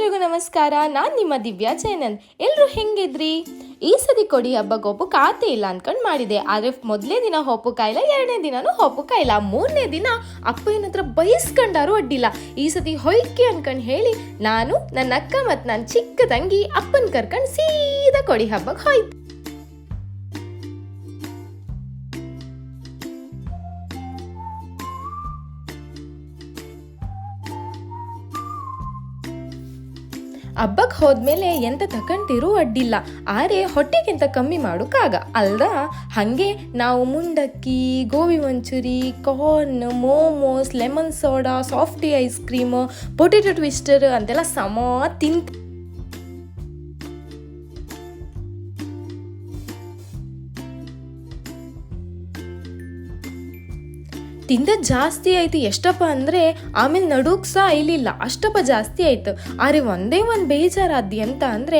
ಎಲ್ರಿಗೂ ನಮಸ್ಕಾರ. ನಾನು ನಿಮ್ಮ ದಿವ್ಯಾ ಜೈನಂದ್. ಎಲ್ಲರೂ ಹೆಂಗಿದ್ರಿ? ಈ ಸತಿ ಕೊಡಿ ಹಬ್ಬಕ್ಕೆ ಒಪ್ಪು ಖಾತೆ ಇಲ್ಲ ಅನ್ಕೊಂಡು ಮಾಡಿದೆ. ಆದರೆ ಮೊದಲನೇ ದಿನ ಹೊಪ್ಪು ಕಾಯಿಲ್ಲ, ಎರಡನೇ ದಿನನೂ ಹೊಪ್ಪು ಕಾಯಿಲ್ಲ, ಮೂರನೇ ದಿನ ಅಪ್ಪ ಏನತ್ರ ಬಯಸ್ಕೊಂಡಾರು ಅಡ್ಡಿಲ್ಲ. ಈ ಸತಿ ಹೊಯ್ಕೆ ಅನ್ಕೊಂಡು ಹೇಳಿ ನಾನು, ನನ್ನ ಅಕ್ಕ ಮತ್ತು ನನ್ನ ಚಿಕ್ಕ ತಂಗಿ ಅಪ್ಪನ ಕರ್ಕೊಂಡು ಸೀದಾ ಕೊಡಿ ಹಬ್ಬಕ್ಕೆ ಹೋಯ್ತು. ಹಬ್ಬಕ್ಕೆ ಹೋದ್ಮೇಲೆ ಎಂತ ತಕೊಂತಿರೂ ಅಡ್ಡಿಲ್ಲ, ಆದರೆ ಹೊಟ್ಟೆಗಿಂತ ಕಮ್ಮಿ ಮಾಡೋಕ್ಕಾಗ ಅಲ್ದ. ಹಾಗೆ ನಾವು ಮುಂಡಕ್ಕಿ, gobi manchurian, corn, momos, lemon soda, softy ice cream, potato twister ಅಂತೆಲ್ಲ ತಿಂದ ಜಾಸ್ತಿ ಆಯ್ತು. ಎಷ್ಟಪ್ಪ ಅಂದರೆ ಆಮೇಲೆ ನಡುಕ್ ಸಹ ಇಲ್ಲಿಲ್ಲ, ಅಷ್ಟಪ್ಪ ಜಾಸ್ತಿ ಆಯ್ತು. ಆದರೆ ಒಂದೇ ಒಂದು ಬೇಜಾರಾದ್ದಿ ಅಂತ ಅಂದರೆ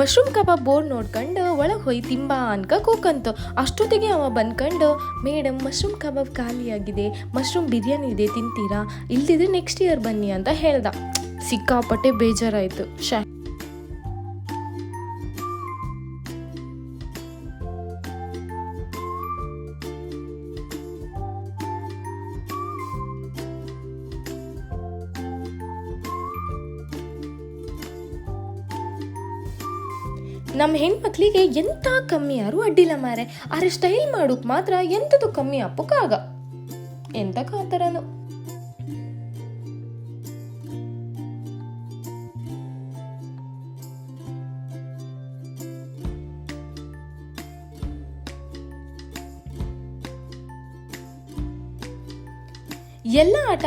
ಮಶ್ರೂಮ್ ಕಬಾಬ್ ಬೋರ್ಡ್ ನೋಡ್ಕೊಂಡು ಒಳಗೆ ಹೋಯ್ ತಿಂಬ ಅನ್ಕ ಕೂಕಂತು. ಅಷ್ಟೊತ್ತಿಗೆ ಅವ ಬಂದ್ಕೊಂಡು, ಮೇಡಮ್ ಮಶ್ರೂಮ್ ಕಬಾಬ್ ಖಾಲಿಯಾಗಿದೆ, ಮಶ್ರೂಮ್ ಬಿರಿಯಾನಿ ಇದೆ, ತಿಂತೀರಾ? ಇಲ್ದಿದ್ರೆ ನೆಕ್ಸ್ಟ್ ಇಯರ್ ಬನ್ನಿ ಅಂತ ಹೇಳ್ದ. ಸಿಕ್ಕಾಪಟ್ಟೆ ಬೇಜಾರಾಯಿತು. ನಮ್ಮ ಹೆಣ್ಮಕ್ಳಿಗೆ ಎಂಥ ಕಮ್ಮಿ ಯಾರು ಅಡ್ಡಿಲ್ಲ ಮಾರೆ, ಆದರೆ ಸ್ಟೈಲ್ ಮಾಡೋಕೆ ಮಾತ್ರ ಎಂಥದ್ದು ಕಮ್ಮಿ ಅಪ್ಪಕ್ಕಾಗ. ಎಂತ ಕಾತರನು. ಎಲ್ಲ ಆಟ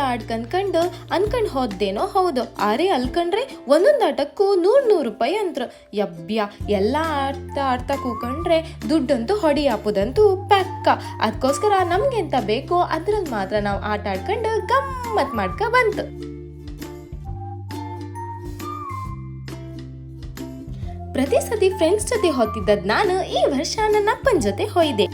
ಅನ್ಕೊಂಡು ಹೋದ್ದೇನೋ ಹೌದು, ಆದರೆ ಅಲ್ಕಂಡ್ರೆ ಒಂದೊಂದು ಆಟಕ್ಕೂ 100 ರೂಪಾಯಿ ಅಂತ್ರ. ಯಬ್ಬ್ಯಾ, ಎಲ್ಲ ಆಡ್ತಾ ಕೂಕೊಂಡ್ರೆ ದುಡ್ಡಂತೂ ಹೊಡಿ ಹಾಪುದಂತೂ ಪಕ್ಕ. ಅದಕ್ಕೋಸ್ಕರ ನಮ್ಗೆ ಎಂತ ಬೇಕೋ ಅದ್ರಲ್ಲಿ ಮಾತ್ರ ನಾವು ಆಟ ಆಡ್ಕೊಂಡು ಗಮ್ಮತ್ ಮಾಡ್ಕ ಬಂತು. ಪ್ರತಿ ಸತಿ ಫ್ರೆಂಡ್ಸ್ ಜೊತೆ ಹೋಗ್ತಿದ್ದದ್ ನಾನು ಈ ವರ್ಷ ನನ್ನ ಅಪ್ಪನ ಜೊತೆ ಹೋಯ್ದೆ.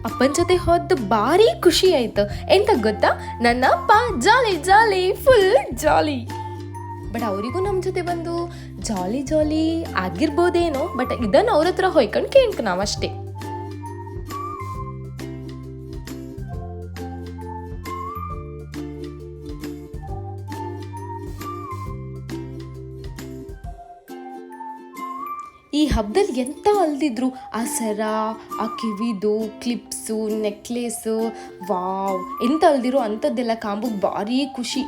ಅಪ್ಪನ ಜೊತೆ ಹೋದ್ದು ಭಾರಿ ಖುಷಿ ಆಯ್ತು. ಎಂತ ಗೊತ್ತಾ, ನನ್ನ ಅಪ್ಪ ಜಾಲಿ ಫುಲ್ ಜಾಲಿ. ಬಟ್ ಅವರಿಗೂ ನಮ್ಮ ಜೊತೆ ಬಂದು ಜಾಲಿ ಆಗಿರ್ಬೋದೇನೋ, ಬಟ್ ಇದನ್ನು ಅವ್ರ ಹತ್ರ ಹೊಯ್ಕೊಂಡು ಕೇಳ್ಕ ನಾವಷ್ಟೇ. ಈ ಹಬ್ಬದಲ್ಲಿ ಎಂತ ಅಲ್ದಿದ್ರು, ಆ ಸರ, ಆ ಕಿವಿದು ಕ್ಲಿಪ್ಸು, ನೆಕ್ಲೇಸು, ವಾವ್, ಎಂತ ಅಲ್ದಿರೋ ಅಂಥದ್ದೆಲ್ಲ ಕಾಂಬುಗೆ ಭಾರಿ ಖುಷಿ.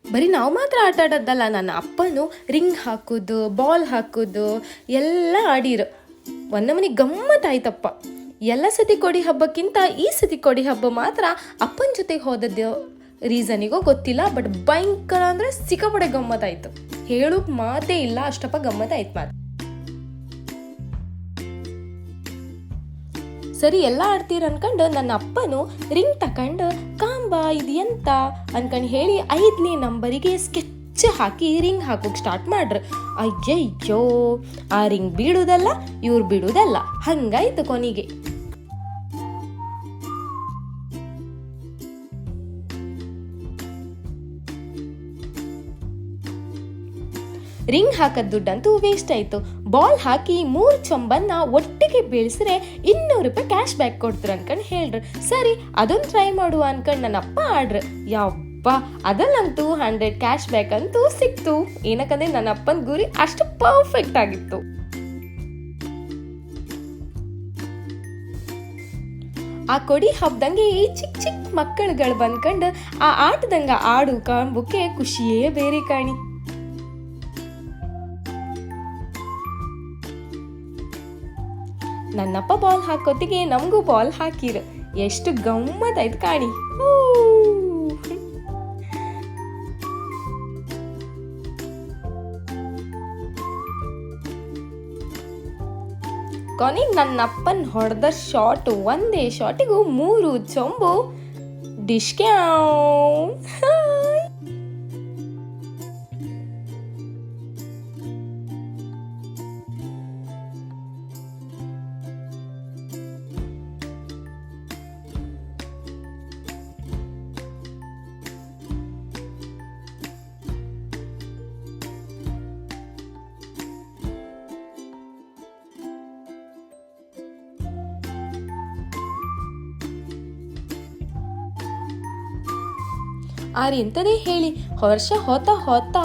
ಬರೀ ನಾವು ಮಾತ್ರ ಆಟ ಆಡೋದಲ್ಲ, ನನ್ನ ಅಪ್ಪನು ರಿಂಗ್ ಹಾಕೋದು, ಬಾಲ್ ಹಾಕೋದು ಎಲ್ಲ ಆಡಿರು. ಒಂದಮನಿ ಗಮ್ಮತ್ತಾಯ್ತಪ್ಪ. ಎಲ್ಲ ಸತಿ ಕೊಡಿ ಹಬ್ಬಕ್ಕಿಂತ ಈ ಸತಿ ಕೊಡಿ ಹಬ್ಬ ಮಾತ್ರ ಅಪ್ಪನ ಜೊತೆಗೆ ಹೋದದ್ದು ರೀಸನಿಗೋ ಗೊತ್ತಿಲ್ಲ, ಬಟ್ ಭಯಂಕರ ಅಂದರೆ ಸಿಕ್ಕಾಪಡೆ ಗಮ್ಮತ್ತಾಯ್ತು. ಹೇಳೋಕೆ ಮಾತೇ ಇಲ್ಲ, ಅಷ್ಟಪ್ಪ ಗಮ್ಮತ್ತಾಯ್ತು ಮಾತು. ಸರಿ ಎಲ್ಲ ಆಡ್ತೀರ ಅನ್ಕೊಂಡು ನನ್ನ ಅಪ್ಪನು ರಿಂಗ್ ತಕೊಂಡು, ಕಾಂಬ ಇದು ಎಂತ ಅನ್ಕೊಂಡು ಹೇಳಿ 5ನೇ ನಂಬರಿಗೆ ಸ್ಕೆಚ್ ಹಾಕಿ ರಿಂಗ್ ಹಾಕೋಕೆ ಸ್ಟಾರ್ಟ್ ಮಾಡ್ರು. ಅಯ್ಯಯ್ಯೋ, ಆ ರಿಂಗ್ ಬೀಳುವುದಲ್ಲ, ಇವ್ರು ಬಿಡುವುದಲ್ಲ, ಹಂಗಾಯ್ತು ಕೊನೆಗೆ. ರಿಂಗ್ ಹಾಕದ ದುಡ್ಡಂತೂ ವೇಸ್ಟ್ ಆಯ್ತು. ಬಾಲ್ ಹಾಕಿ 3 ಚೊಂಬನ್ನ ಒಟ್ಟಿಗೆ ಬೀಳ್ಸ್ರೆ 200 ರೂಪಾಯಿ ಕ್ಯಾಶ್ ಬ್ಯಾಕ್ ಕೊಡ್ತಾರೆ ಅನ್ಕೊಂಡು ಹೇಳ್ರು. ಸರಿ ಅದೊಂದು ಟ್ರೈ ಮಾಡುವ ಅನ್ಕೊಂಡು ನನ್ನ ಅಪ್ಪ ಆಡ್ರು. ಯಪ್ಪ, ಅದಲ್ಲಂತೂ 100 ಕ್ಯಾಶ್ ಬ್ಯಾಕ್ ಅಂತೂ ಸಿಕ್ತು. ಏನಕ್ಕಂದ್ರೆ ನನ್ನ ಅಪ್ಪನ ಗುರಿ ಅಷ್ಟು ಪರ್ಫೆಕ್ಟ್ ಆಗಿತ್ತು. ಆ ಕೊಡಿ ಹಬ್ಬದಂಗೆ ಈ ಚಿಕ್ಕ ಮಕ್ಕಳುಗಳು ಬಂದ್ಕೊಂಡು ಆ ಆಟದಂಗ ಆಡು ಕಾಂಬುಕ್ಕೆ ಖುಷಿಯೇ ಬೇರೆ ಕಾಣಿ. ನನ್ನಪ್ಪ ಬಾಲ್ ಹಾಕೋತಿಗೆ ನಮಗೂ ಬಾಲ್ ಹಾಕಿರು. ಎಷ್ಟು ಗಮ್ಮತ್ತಾಯ್ತು ಕಾಣಿ. ಕೊನೆಗೆ ನನ್ನಪ್ಪನ ಹೊಡೆದ ಶಾಟ್ ಒಂದೇ ಶಾಟಿಗೂ 3 ಚೊಂಬು ಡಿಶ್ಕ್ಯಾವ್. ಎಂಥದೇ ಹೇಳಿ, ವರ್ಷ ಹೋತಾ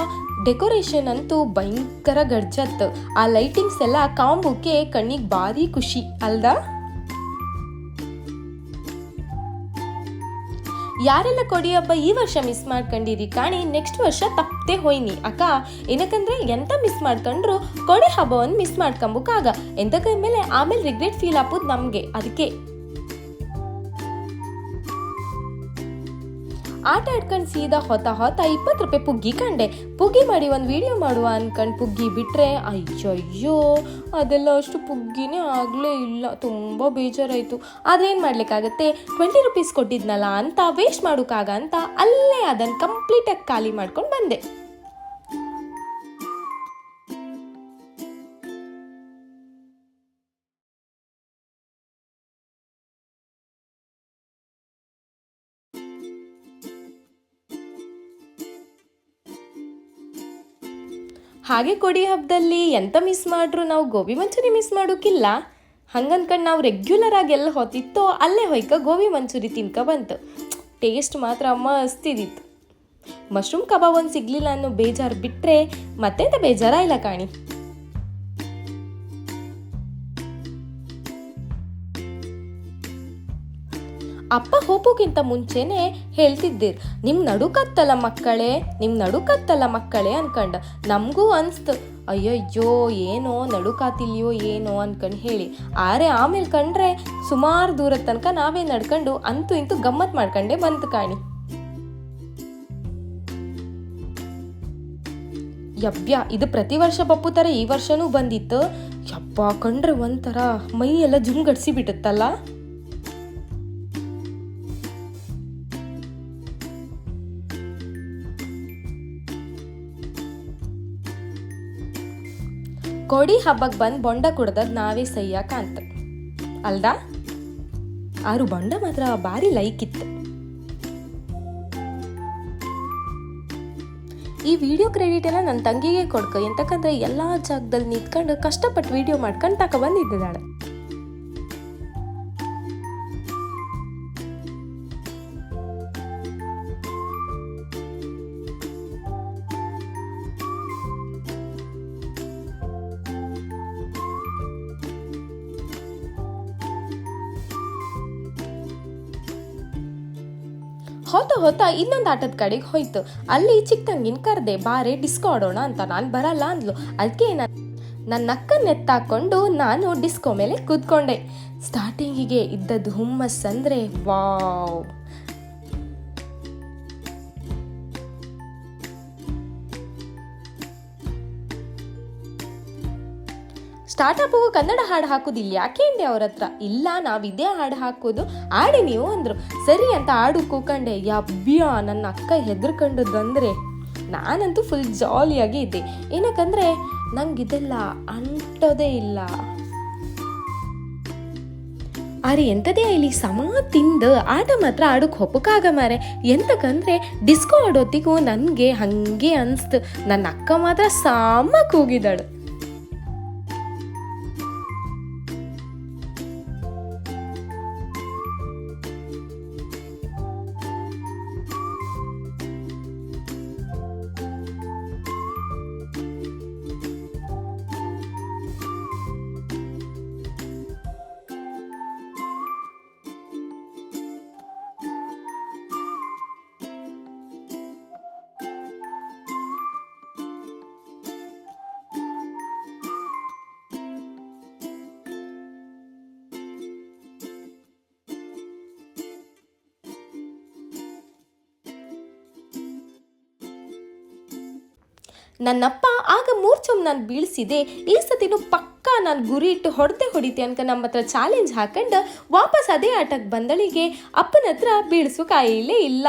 ಡೆಕೋರೇಷನ್ ಅಂತೂ ಭಯಂಕರ ಗಡ್ಜತ್. ಆ ಲೈಟಿಂಗ್ಸ್ ಎಲ್ಲ ಕಾಂಬುಕ್ಕೆ ಕಣ್ಣಿಗೆ ಭಾರಿ ಖುಷಿ ಅಲ್ದಾ? ಯಾರೆಲ್ಲ ಕೊಡಿ ಹಬ್ಬ ಈ ವರ್ಷ ಮಿಸ್ ಮಾಡ್ಕೊಂಡಿರಿ ಕಾಣಿ, ನೆಕ್ಸ್ಟ್ ವರ್ಷ ತಪ್ಪದೆ ಹೋಯ್ನಿ ಅಕ್ಕ. ಏನಕ್ಕಂದ್ರೆ ಎಂತ ಮಿಸ್ ಮಾಡ್ಕೊಂಡ್ರು ಕೊಡಿ ಹಬ್ಬವನ್ನು ಮಿಸ್ ಮಾಡ್ಕೊಂಬುಕಾಗ, ಎಂತಕ್ಕ ಮೇಲೆ ಆಮೇಲೆ ರಿಗ್ರೆಟ್ ಫೀಲ್ ಆಗೋದು ನಮ್ಗೆ. ಅದಕ್ಕೆ ಆಟ ಆಡ್ಕೊಂಡು ಸೀದಾ ಹೋತಾ 20 ರೂಪಾಯಿ ಪುಗ್ಗಿ ಕಂಡೆ. ಪುಗ್ಗಿ ಮಾಡಿ ಒಂದು ವಿಡಿಯೋ ಮಾಡುವ ಅನ್ಕೊಂಡು ಪುಗ್ಗಿ ಬಿಟ್ರೆ ಅಯ್ಯಯ್ಯೋ ಅದೆಲ್ಲ ಅಷ್ಟು ಪುಗ್ಗಿನೇ ಆಗಲೇ ಇಲ್ಲ. ತುಂಬ ಬೇಜಾರಾಯಿತು. ಆದರೆ ಏನು ಮಾಡ್ಲಿಕ್ಕಾಗತ್ತೆ, 20 ರೂಪೀಸ್ ಕೊಟ್ಟಿದ್ನಲ್ಲ ಅಂತ ವೇಸ್ಟ್ ಮಾಡೋಕ್ಕಾಗ ಅಂತ ಅಲ್ಲೇ ಅದನ್ನು ಕಂಪ್ಲೀಟಾಗಿ ಖಾಲಿ ಮಾಡ್ಕೊಂಡು ಬಂದೆ. ಹಾಗೆ ಕೊಡಿ ಹಬ್ಬದಲ್ಲಿ ಎಂತ ಮಿಸ್ ಮಾಡ್ರು ನಾವು ಗೋಬಿ ಮಂಚೂರಿ ಮಿಸ್ ಮಾಡೋಕ್ಕಿಲ್ಲ. ಹಂಗನ್ಕಂಡು ನಾವು ರೆಗ್ಯುಲರ್ ಆಗಿ ಎಲ್ಲ ಹೊತ್ತಿತ್ತೋ ಅಲ್ಲೇ ಹೊಯ್ಕ ಗೋಬಿ ಮಂಚೂರಿ ತಿನ್ಕ ಬಂತು. ಟೇಸ್ಟ್ ಮಾತ್ರ ಮಸ್ತಿದಿತ್ತು. ಮಶ್ರೂಮ್ ಕಬಾಬ್ ಒಂದು ಸಿಗ್ಲಿಲ್ಲ ಅನ್ನೋ ಬೇಜಾರು ಬಿಟ್ಟರೆ ಮತ್ತೆಂತ ಬೇಜಾರ ಇಲ್ಲ ಕಾಣಿ. ಅಪ್ಪ ಹೋಗೋಕ್ಕಿಂತ ಮುಂಚೆನೆ ಹೇಳ್ತಿದ್ದೀರ್, ನಿಮ್ಮ ನಡುಕತ್ತಲ್ಲ ಮಕ್ಕಳೇ ಅನ್ಕಂಡ. ನಮಗೂ ಅನ್ಸ್ತು ಅಯ್ಯಯ್ಯೋ ಏನೋ ನಡುಕಾತಿಲ್ಯೋ ಏನೋ ಅನ್ಕಂಡು ಹೇಳಿ. ಆಮೇಲೆ ಕಂಡ್ರೆ ಸುಮಾರು ದೂರದ ತನಕ ನಾವೇ ನಡ್ಕೊಂಡು ಅಂತೂ ಇಂತೂ ಗಮ್ಮತ್ ಮಾಡ್ಕೊಂಡೇ ಬಂತು ಕಾಣಿ. ಯಬ್ಬ್ಯಾ ಇದು ಪ್ರತಿ ವರ್ಷ ಬಪ್ಪು ಥರ ಈ ವರ್ಷನೂ ಬಂದಿತ್ತು. ಯಬ್ಬ ಕಂಡ್ರೆ ಒಂಥರ ಮೈ ಎಲ್ಲ ಜುಮ್ಗಡ್ಸಿ ಬಿಟ್ಟತ್ತಲ್ಲ. ಕೊಡಿ ಹಬ್ಬಕ್ಕೆ ಬಂದು ಬೊಂಡ ಕುಡ್ದದ್ ನಾವೇ ಸಯ್ಯಾಕ ಅಂತ ಅಲ್ದಾ? ಬೊಂಡ ಮಾತ್ರ ಭಾರಿ ಲೈಕ್ ಇತ್ತು. ಈ ವಿಡಿಯೋ ಕ್ರೆಡಿಟ್ ಎಲ್ಲ ನನ್ನ ತಂಗಿಗೆ ಕೊಡ್ಕ, ಎಂತಕ್ಕಂದ್ರೆ ಎಲ್ಲ ಜಾಗದಲ್ಲಿ ನಿಂತ್ಕೊಂಡು ಕಷ್ಟಪಟ್ಟು ವಿಡಿಯೋ ಮಾಡ್ಕೊಂಡು ತಕ ಬಂದಿದ್ದಾಳೆ. ಹೋತಾ ಇನ್ನೊಂದು ಆಟದ ಕಡೆಗೆ ಹೋಯ್ತು. ಅಲ್ಲಿ ಚಿಕ್ಕ ತಂಗಿನ ಕರೆದೆ, ಬಾರೆ ಡಿಸ್ಕೋ ಆಡೋಣ ಅಂತ. ನಾನು ಬರಲ್ಲ ಅಂದ್ಲು. ಅದಕ್ಕೆ ನನ್ನ ಅಕ್ಕನ ಎತ್ತಾಕೊಂಡು ನಾನು ಡಿಸ್ಕೋ ಮೇಲೆ ಕೂತ್ಕೊಂಡೆ. ಸ್ಟಾರ್ಟಿಂಗಿಗೆ ಇದ್ದದ್ದು ಹುಮ್ಮಸ್ ಅಂದರೆ ವಾವ್. ಸ್ಟಾರ್ಟಪ್ ಕನ್ನಡ ಹಾಡು ಹಾಕೋದಿಲ್ಲ ಯಾಕೇಂಡೆ ಅವ್ರ ಹತ್ರ. ಇಲ್ಲ ನಾವಿದೇ ಹಾಡು ಹಾಕೋದು, ಆಡಿ ನೀವು ಅಂದರು. ಸರಿ ಅಂತ ಹಾಡು ಕೂಕಂಡೆ. ಯಬ್ಬ್ಯ ನನ್ನ ಅಕ್ಕ ಹೆದರ್ಕೊಂಡದಂದರೆ ನಾನಂತೂ ಫುಲ್ ಜಾಲಿಯಾಗಿ ಇದ್ದೆ. ಏನಕ್ಕಂದರೆ ನಂಗಿದೆಲ್ಲ ಅಂಟೋದೇ ಇಲ್ಲ. ಎಂಥದೇ ಇಲ್ಲಿ ಸಮ ತಿಂದು ಆಟ ಮಾತ್ರ ಆಡೋಕೆ ಹೊಪ್ಪಕ್ಕಾಗ ಮಾರೆ. ಎಂತಕ್ಕಂದ್ರೆ ಡಿಸ್ಕೋ ಆಡೋತ್ತಿಗೂ ನನಗೆ ಹಾಗೆ ಅನಿಸ್ತು. ನನ್ನ ಅಕ್ಕ ಮಾತ್ರ ಸಾಮ ಕೂಗಿದಾಳು. ನನ್ನಪ್ಪ ಆಗ ಮೂರ್ಛಮ್ ನಾನು ಬೀಳಿಸಿದೆ. ಈ ಸತಿನೂ ಪಕ್ಕಾ ನಾನು ಗುರಿ ಇಟ್ಟು ಹೊಡಿತೆ ಅನ್ಕ ನಮ್ಮ ಹತ್ರ ಚಾಲೆಂಜ್ ಹಾಕೊಂಡು ವಾಪಸ್ ಅದೇ ಆಟಕ್ಕೆ ಬಂದಳಿಗೆ ಅಪ್ಪನ ಹತ್ರ ಬೀಳ್ಸು ಕಾಯಿಲೇ ಇಲ್ಲ.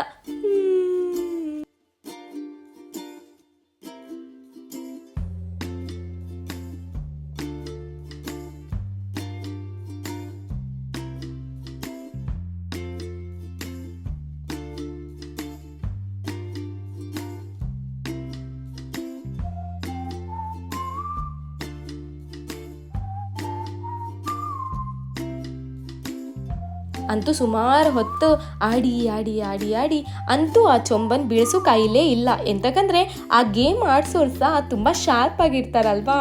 ಅಂತೂ ಸುಮಾರು ಹೊತ್ತು ಆಡಿ ಆಡಿ ಆಡಿ ಆಡಿ ಅಂತೂ ಆ ಚೊಂಬನ್ ಬೀಳ್ಸೋ ಕಾಯಿಲೇ ಇಲ್ಲ. ಎಂತಕಂದ್ರೆ ಆ ಗೇಮ್ ಆಡ್ಸೋರು ಸಹ ತುಂಬ ಶಾರ್ಪ್ ಆಗಿರ್ತಾರಲ್ವಾ.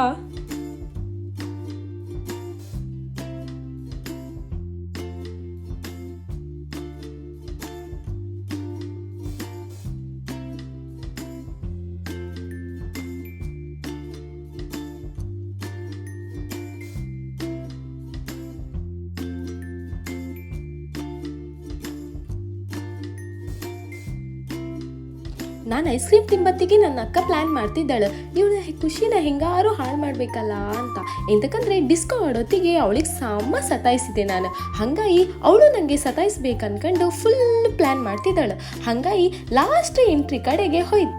ನಾನು ಐಸ್ ಕ್ರೀಮ್ ತಿಂಬತ್ತಿಗೆ ನನ್ನ ಅಕ್ಕ ಪ್ಲ್ಯಾನ್ ಮಾಡ್ತಿದ್ದಾಳೆ, ಇವಳ ಖುಷಿನ ಹೆಂಗಾರು ಹಾಳು ಮಾಡಬೇಕಲ್ಲ ಅಂತ. ಎಂತಕಂದ್ರೆ ಡಿಸ್ಕೋ ಆಡೋತ್ತಿಗೆ ಅವಳಿಗೆ ಸತಾಯಿಸಿದೆ ನಾನು. ಹಾಗಾಗಿ ಅವಳು ನನಗೆ ಸತಾಯಿಸ್ಬೇಕು ಅನ್ಕೊಂಡು ಫುಲ್ ಪ್ಲ್ಯಾನ್ ಮಾಡ್ತಿದ್ದಾಳೆ. ಹಾಗಾಗಿ ಲಾಸ್ಟ್ ಎಂಟ್ರಿ ಕಡೆಗೆ ಹೋಯ್ತು.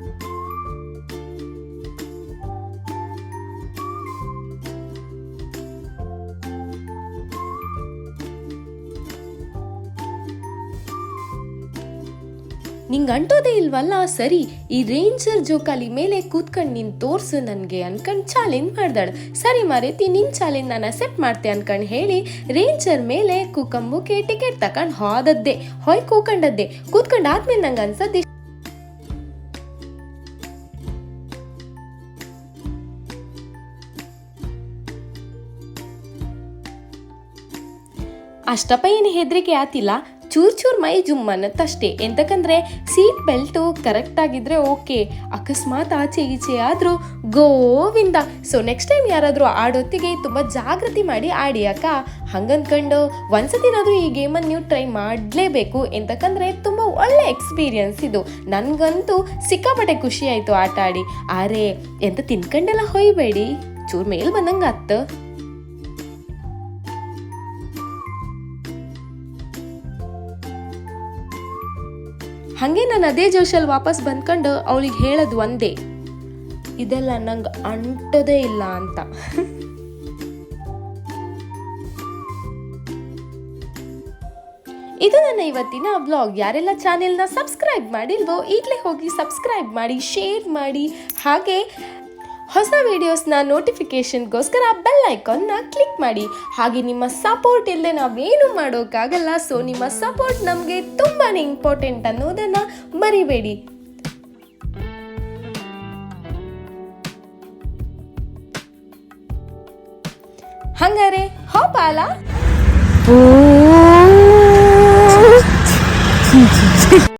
ನಿಂಗೆ ಅಂಟೋದೇ ಇಲ್ವಲ್ಲ, ಸರಿ ಈ ರೇಂಜರ್ ಜೋಕಾಲಿ ಮೇಲೆ ಕೂತ್ಕೊಂಡು ನೀನು ತೋರಿಸು ನನಗೆ ಅನ್ಕೊಂಡು ಚಾಲೆಂಜ್ ಮಾಡ್ದಾಳು. ಸರಿ ಮಾರೈತಿ, ನಿನ್ನ ಚಾಲೆಂಜ್ ನಾನು ಅಕ್ಸೆಪ್ಟ್ ಮಾಡ್ತೆ ಅನ್ಕೊಂಡು ಹೇಳಿ ರೇಂಜರ್ ಮೇಲೆ ಕೂಕಂಬುಕೆ ಟಿಕೆಟ್ ತಗೊಂಡು ಹೋದದ್ದೆ. ಕೂತ್ಕೊಂಡದ್ದೆ. ಕೂತ್ಕೊಂಡಾದ್ಮೇಲೆ ನಂಗೆ ಅನ್ಸದ್ದೆ ಅಷ್ಟಪ್ಪ ಏನು ಹೆದರಿಕೆ ಆತಿಲ್ಲ, ಚೂರ್ ಮೈ ಜುಮ್ ಅನ್ನತ್ತಷ್ಟೇ. ಎಂತಕಂದ್ರೆ ಸೀಟ್ ಬೆಲ್ಟು ಕರೆಕ್ಟ್ ಆಗಿದ್ರೆ ಓಕೆ, ಅಕಸ್ಮಾತ್ ಆಚೆ ಈಚೆ ಆದರೂ ಗೋವಿಂದ. ಸೊ ನೆಕ್ಸ್ಟ್ ಟೈಮ್ ಯಾರಾದರೂ ಆಡೋತ್ತಿಗೆ ತುಂಬ ಜಾಗೃತಿ ಮಾಡಿ ಆಡಿ ಅಕ್ಕ. ಹಂಗಂದ್ಕೊಂಡು ಒಂದ್ಸತಿನಾದರೂ ಈ ಗೇಮನ್ನು ನೀವು ಟ್ರೈ ಮಾಡಲೇಬೇಕು. ಎಂತಕಂದ್ರೆ ತುಂಬ ಒಳ್ಳೆ ಎಕ್ಸ್ಪೀರಿಯನ್ಸ್ ಇದು. ನನಗಂತೂ ಸಿಕ್ಕಾಪಟ್ಟೆ ಖುಷಿ ಆಯಿತು ಆಟ ಆಡಿ. ಆರೆ ಎಂತ ತಿನ್ಕೊಂಡೆಲ್ಲ ಹೊಯ್ಬೇಡಿ, ಚೂರ್ ಮೇಲ್ ಬಂದಂಗೆ ಅತ್ತ. ಹಾಗೆ ನಾನು ಅದೇ ಜೋಶಲ್ಲಿ ವಾಪಸ್ ಬಂದ್ಕೊಂಡು ಅವಳಿಗೆ ಹೇಳೋದು ಒಂದೇ, ಇದೆಲ್ಲ ನಂಗೆ ಅಂಟೋದೇ ಇಲ್ಲ ಅಂತ. ಇದು ನನ್ನ ಇವತ್ತಿನ ವ್ಲಾಗ್. ಯಾರೆಲ್ಲ ಚಾನೆಲ್ನ ಸಬ್ಸ್ಕ್ರೈಬ್ ಮಾಡಿಲ್ವೋ ಈಗಲೇ ಹೋಗಿ ಸಬ್ಸ್ಕ್ರೈಬ್ ಮಾಡಿ, ಶೇರ್ ಮಾಡಿ, ಹಾಗೆ ಹೊಸ ವಿಡಿಯೋಸ್ನ ನೋಟಿಫಿಕೇಷನ್ಗೋಸ್ಕರ ಬೆಲ್ ಐಕಾನ್ನ ಕ್ಲಿಕ್ ಮಾಡಿ. ಹಾಗೆ ನಿಮ್ಮ ಸಪೋರ್ಟ್ ಇಲ್ಲದೆ ನಾವೇನು ಮಾಡೋಕ್ಕಾಗಲ್ಲ. ಸೊ ನಿಮ್ಮ ಸಪೋರ್ಟ್ ನಮಗೆ ತುಂಬಾ ಇಂಪಾರ್ಟೆಂಟ್ ಅನ್ನೋದನ್ನು ಮರಿಬೇಡಿ. ಹಂಗಾರೆ ಹೋಪಾಲ